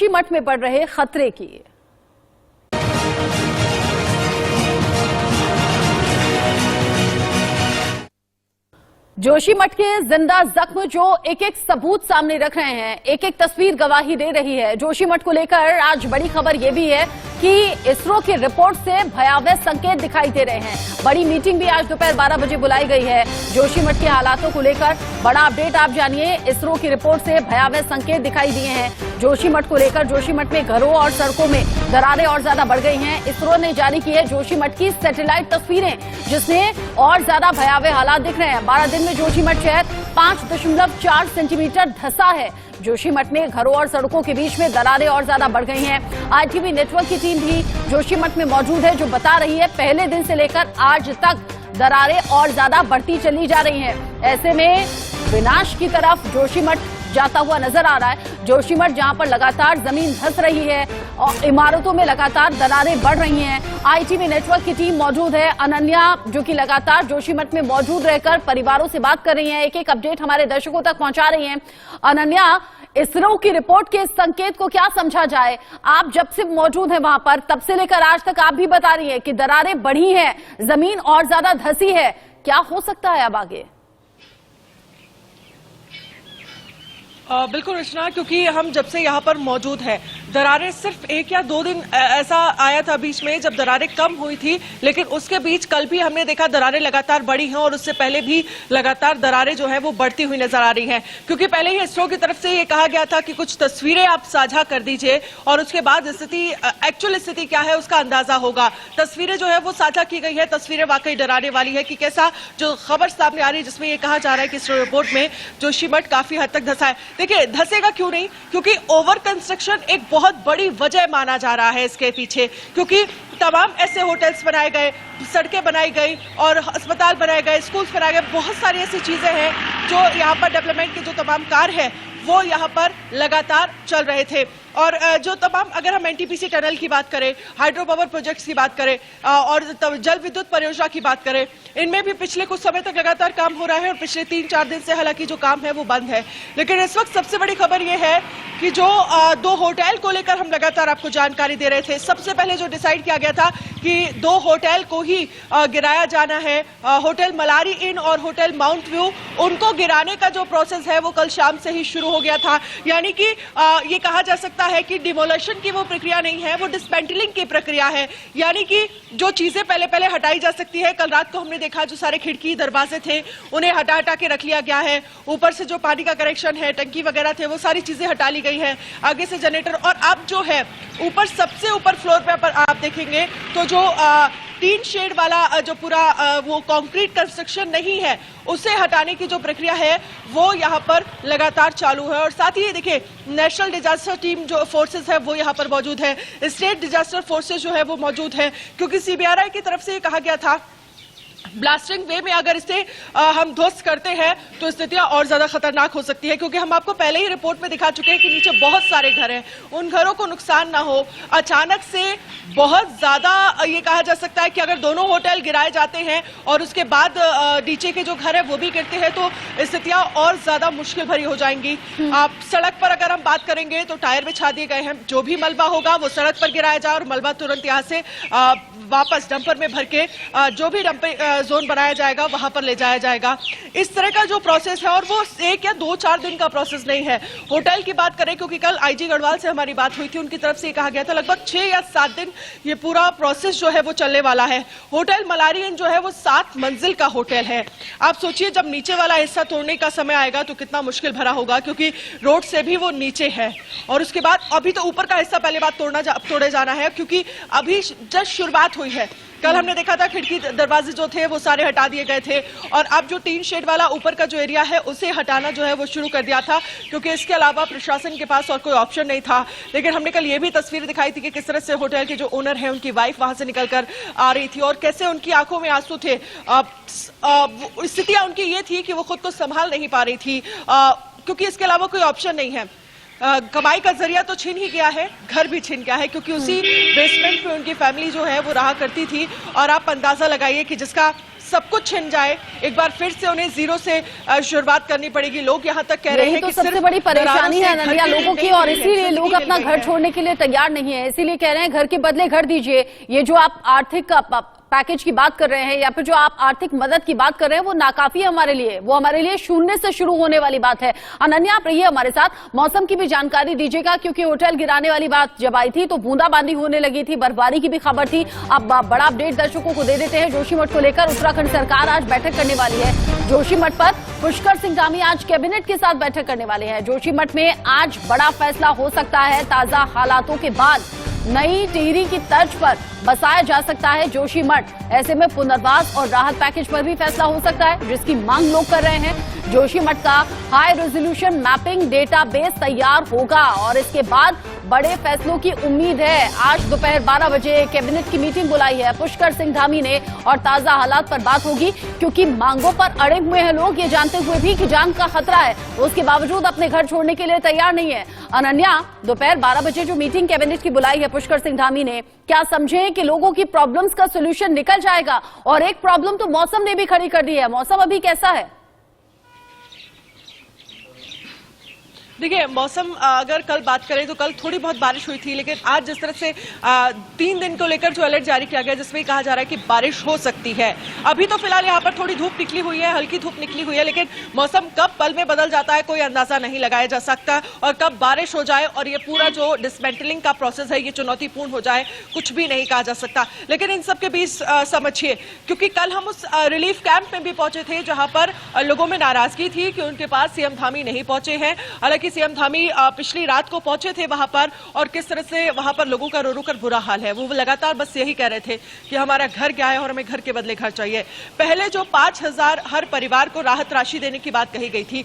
जोशीमठ में बढ़ रहे खतरे की। जोशीमठ के जिंदा जख्म जो एक एक सबूत सामने रख रहे हैं, एक एक तस्वीर गवाही दे रही है। जोशीमठ को लेकर आज बड़ी खबर यह भी है कि इसरो की रिपोर्ट से भयावह संकेत दिखाई दे रहे हैं। बड़ी मीटिंग भी आज दोपहर 12 बजे बुलाई गई है। जोशीमठ के हालातों को लेकर बड़ा अपडेट आप जानिए। इसरो की रिपोर्ट से भयावह संकेत दिखाई दिए हैं जोशीमठ को लेकर। जोशीमठ में घरों और सड़कों में दरारें और ज्यादा बढ़ गई हैं। इसरो ने जारी की है जोशीमठ की सैटेलाइट तस्वीरें, जिसमें और ज्यादा भयावह हालात दिख रहे हैं। 12 दिन में जोशीमठ शहर 5.4 सेंटीमीटर धंसा है। जोशीमठ में घरों और सड़कों के बीच में दरारें और ज्यादा बढ़ गई हैं। आईटीवी नेटवर्क की टीम भी जोशीमठ में मौजूद है, जो बता रही है पहले दिन से लेकर आज तक दरारें और ज्यादा बढ़ती चली जा रही हैं। ऐसे में विनाश की तरफ जोशीमठ जाता हुआ नजर आ रहा है। जोशीमठ जहां पर लगातार जमीन धंस रही है और इमारतों में लगातार दरारें बढ़ रही हैं। आईटीवी नेटवर्क की टीम मौजूद है, अनन्या, जो कि लगातार जोशीमठ में मौजूद रहकर परिवारों से बात कर रही हैं, एक एक अपडेट हमारे दर्शकों तक पहुंचा रही हैं। अनन्या, इसरो की रिपोर्ट के इस संकेत को क्या समझा जाए? आप जब से मौजूद हैं वहां पर, तब से लेकर आज तक आप भी बता रही हैं कि दरारें बढ़ी हैं, जमीन और ज्यादा धंसी है। क्या हो सकता है अब आगे? बिल्कुल रचना, क्योंकि हम जब से यहाँ पर मौजूद हैं, दरारें सिर्फ 1 या 2 दिन ऐसा आया था बीच में जब दरारें कम हुई थी, लेकिन उसके बीच कल भी हमने देखा दरारें लगातार बढ़ी हैं और उससे पहले भी लगातार दरारें जो है वो बढ़ती हुई नजर आ रही हैं। क्योंकि पहले ही इसरो की तरफ से ये कहा गया था कि कुछ तस्वीरें आप साझा कर दीजिए और उसके बाद स्थिति, एक्चुअल स्थिति क्या है उसका अंदाजा होगा। तस्वीरें जो है वो साझा की गई है, तस्वीरें वाकई डराने वाली है कि कैसा जो खबर सामने आ रही है जिसमें ये कहा जा रहा है कि इसरो रिपोर्ट में जोशीमठ काफी हद तक धंसा है। देखिए, धंसेगा क्यों नहीं, क्योंकि ओवर कंस्ट्रक्शन एक बहुत बड़ी वजह माना जा रहा है इसके पीछे। क्योंकि तमाम ऐसे होटल्स बनाए गए, सड़कें बनाई गई और अस्पताल बनाए गए, स्कूल्स बनाए गए, बहुत सारी ऐसी चीजें हैं जो यहाँ पर डेवलपमेंट के जो तमाम कार्य है वो यहाँ पर लगातार चल रहे थे। और जो तमाम, अगर हम एनटीपीसी टनल की बात करें, हाइड्रो पावर प्रोजेक्ट्स की बात करें और जल विद्युत परियोजना की बात करें, इनमें भी पिछले कुछ समय तक लगातार काम हो रहा है और पिछले 3-4 दिन से हालांकि जो काम है वो बंद है। लेकिन इस वक्त सबसे बड़ी खबर ये है कि जो 2 होटल को लेकर हम लगातार आपको जानकारी दे रहे थे। सबसे पहले जो डिसाइड किया गया था कि 2 होटल को ही गिराया जाना है, होटल मलारी इन और होटल माउंट व्यू, उनको गिराने का जो प्रोसेस है वो कल शाम से ही शुरू हो गया था। यानी कि ये कहा जा सकता है कि डिमोलेशन की वो प्रक्रिया नहीं है, वो डिस्मेंटलिंग की प्रक्रिया है। यानी कि जो चीजें पहले हटाई जा सकती है, कल रात को हमने देखा जो सारे खिड़की दरवाजे थे उन्हें हटा के रख लिया गया है। ऊपर से जो पानी का कनेक्शन है, टंकी वगैरह थे, वो सारी चीजें हटा ली गई है। आगे से जनरेटर, और अब जो है ऊपर, सबसे ऊपर फ्लोर पे आप देखेंगे तो जो टीन शेड वाला जो पूरा वो कंक्रीट कंस्ट्रक्शन नहीं है, उसे हटाने की जो प्रक्रिया है वो यहाँ पर लगातार चालू है। और साथ ही देखिए, नेशनल डिजास्टर टीम जो फोर्सेस है वो यहाँ पर मौजूद है, स्टेट डिजास्टर फोर्सेस जो है वो मौजूद है। क्योंकि सीबीआरआई की तरफ से ये कहा गया था ब्लास्टिंग वे में अगर इसे हम ध्वस्त करते हैं तो स्थितियां और ज्यादा खतरनाक हो सकती है। क्योंकि हम आपको पहले ही रिपोर्ट में दिखा चुके हैं कि नीचे बहुत सारे घर हैं, उन घरों को नुकसान ना हो। अचानक से बहुत ज्यादा ये कहा जा सकता है कि अगर दोनों होटल गिराए जाते हैं और उसके बाद नीचे के जो घर है वो भी गिरते हैं तो स्थितियां और ज्यादा मुश्किल भरी हो जाएंगी। सड़क पर अगर हम बात करेंगे तो टायर बिछा दिए गए हैं, जो भी मलबा होगा वो सड़क पर गिराया जाए और मलबा तुरंत यहाँ से वापस डंपर में भर के जो भी डंपर जोन बनाया जाएगा वहां पर ले जाया जाएगा। इस तरह का जो प्रोसेस है, और वो 1 या 2-4 दिन का प्रोसेस नहीं है। होटल की बात करें, क्योंकि कल आईजी गढ़वाल से हमारी बात हुई थी, उनकी तरफ से ये कहा गया था लगभग 6 या 7 दिन ये पूरा प्रोसेस जो है वो चलने वाला है। होटल मलारी इन जो है वो 7 मंजिल का होटल है। आप सोचिए जब नीचे वाला हिस्सा तोड़ने का समय आएगा तो कितना मुश्किल भरा होगा, क्योंकि रोड से भी वो नीचे है। और उसके बाद अभी तो ऊपर का हिस्सा पहले बात तोड़े जाना है, क्योंकि अभी जस्ट शुरुआत हुई है। कल हमने देखा था खिड़की दरवाजे जो थे वो सारे हटा दिए गए थे और अब जो टीन शेड वाला ऊपर का जो एरिया है उसे हटाना जो है वो शुरू कर दिया था, क्योंकि इसके अलावा प्रशासन के पास और कोई ऑप्शन नहीं था। लेकिन हमने कल ये भी तस्वीर दिखाई थी कि किस तरह से होटल के जो ओनर है उनकी वाइफ वहां से निकलकर आ रही थी और कैसे उनकी आंखों में आंसू थे। स्थितियां उनकी ये थी कि वो खुद को संभाल नहीं पा रही थी, क्योंकि इसके अलावा कोई ऑप्शन नहीं है। कमाई का जरिया तो छिन ही गया है, घर भी छिन गया है, क्योंकि उसी बेसमेंट में उनकी फैमिली जो है वो रहा करती थी। और आप अंदाजा लगाइए कि जिसका सब कुछ छिन जाए, एक बार फिर से उन्हें जीरो से शुरुआत करनी पड़ेगी। लोग यहाँ तक कह रहे हैं कि सबसे बड़ी परेशानी है अनन्या लोगों की, और इसीलिए लोग अपना घर छोड़ने के लिए तैयार नहीं है। इसीलिए कह रहे हैं घर के बदले घर दीजिए। ये जो आप आर्थिक पैकेज की बात कर रहे हैं या फिर जो आप आर्थिक मदद की बात कर रहे हैं वो नाकाफी है हमारे लिए, वो हमारे लिए शून्य से शुरू होने वाली बात है। अनन्या, आप रहिए हमारे साथ, मौसम की भी जानकारी दीजिएगा, क्योंकि होटल गिराने वाली बात जब आई थी तो बूंदाबांदी होने लगी थी, बर्फबारी की भी खबर थी। अब बड़ा अपडेट दर्शकों को दे देते हैं। जोशीमठ को लेकर उत्तराखंड सरकार आज बैठक करने वाली है। जोशीमठ पर पुष्कर सिंह धामी आज कैबिनेट के साथ बैठक करने वाले हैं। जोशीमठ में आज बड़ा फैसला हो सकता है। ताजा हालातों के बाद नई टिहरी की तर्ज पर बसाया जा सकता है जोशीमठ। ऐसे में पुनर्वास और राहत पैकेज पर भी फैसला हो सकता है, जिसकी मांग लोग कर रहे हैं। जोशीमठ का हाई रेजोल्यूशन मैपिंग डेटाबेस तैयार होगा और इसके बाद बड़े फैसलों की उम्मीद है। आज दोपहर 12 बजे कैबिनेट की मीटिंग बुलाई है पुष्कर सिंह धामी ने और ताजा हालात पर बात होगी, क्योंकि मांगों पर अड़े हुए हैं लोग, ये जानते हुए भी कि जान का खतरा है, उसके बावजूद अपने घर छोड़ने के लिए तैयार नहीं है। अनन्या, दोपहर 12 बजे जो मीटिंग कैबिनेट की बुलाई है पुष्कर सिंह धामी ने, क्या समझें कि लोगों की प्रॉब्लम्स का सोल्यूशन निकल जाएगा? और एक प्रॉब्लम तो मौसम ने भी खड़ी कर दी है। मौसम अभी कैसा है? देखिए, मौसम अगर कल बात करें तो कल थोड़ी बहुत बारिश हुई थी, लेकिन आज जिस तरह से 3 दिन को लेकर जो अलर्ट जारी किया गया जिसमें कहा जा रहा है कि बारिश हो सकती है। अभी तो फिलहाल यहाँ पर थोड़ी धूप निकली हुई है, हल्की धूप निकली हुई है, लेकिन मौसम कब पल में बदल जाता है कोई अंदाजा नहीं लगाया जा सकता, और कब बारिश हो जाए और ये पूरा जो डिसमेंटलिंग का प्रोसेस है ये चुनौतीपूर्ण हो जाए, कुछ भी नहीं कहा जा सकता। लेकिन इन सब के बीच समझिए, क्योंकि कल हम उस रिलीफ कैंप में भी पहुंचे थे जहां पर लोगों में नाराजगी थी कि उनके पास सीएम धामी नहीं पहुंचे हैं। हालांकि सीएम धामी पिछली रात को पहुंचे थे वहां पर, और किस तरह से वहां पर लोगों का रो रो कर बुरा हाल है। वो लगातार बस यही कह रहे थे कि हमारा घर गया है और हमें घर के बदले घर चाहिए। पहले जो 5,000 हर परिवार को राहत राशि देने की बात कही गई थी,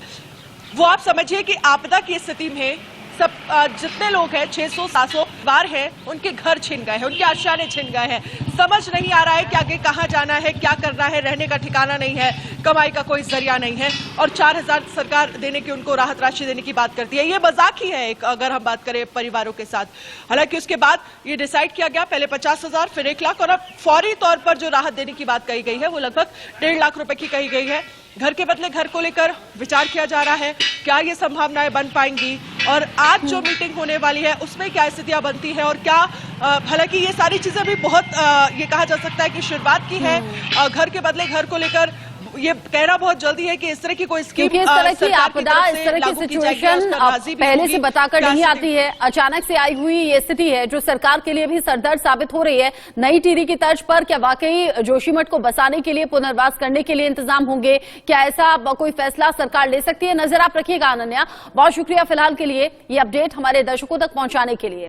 वो आप समझिए कि आपदा की स्थिति में सब जितने लोग हैं 600-700 बार हैं, उनके घर छिन गए हैं, उनके आशियाने छिन गए हैं। समझ नहीं आ रहा है कि आगे कहाँ जाना है, क्या करना है, रहने का ठिकाना नहीं है, कमाई का कोई जरिया नहीं है, और 4,000 सरकार देने की, उनको राहत राशि देने की बात करती है। ये मजाक ही है एक, अगर हम बात करें परिवारों के साथ। हालांकि उसके बाद ये डिसाइड किया गया, पहले 50,000 फिर 1 लाख, और अब फौरी तौर पर जो राहत देने की बात कही गई है वो लगभग 1.5 लाख रुपए की कही गई है। घर के बदले घर को लेकर विचार किया जा रहा है, क्या ये संभावनाएं बन पाएंगी, और आज जो मीटिंग होने वाली है उसमें क्या स्थितियां बनती है, और क्या हालांकि ये सारी चीजें भी बहुत ये कहा जा सकता है कि शुरुआत की है। घर के बदले घर को लेकर ये कहना बहुत जल्दी है कि इस तरह की कोई स्कीम, क्योंकि इस तरह की आपदा, इस तरह की सिचुएशन पहले से बताकर नहीं आती है, अचानक से आई हुई ये स्थिति है जो सरकार के लिए भी सरदर्द साबित हो रही है। नई टिहरी की तर्ज पर क्या वाकई जोशीमठ को बसाने के लिए, पुनर्वास करने के लिए इंतजाम होंगे? क्या ऐसा कोई फैसला सरकार ले सकती है? नजर आप रखिएगा अनन्या। बहुत शुक्रिया फिलहाल के लिए ये अपडेट हमारे दर्शकों तक पहुंचाने के लिए।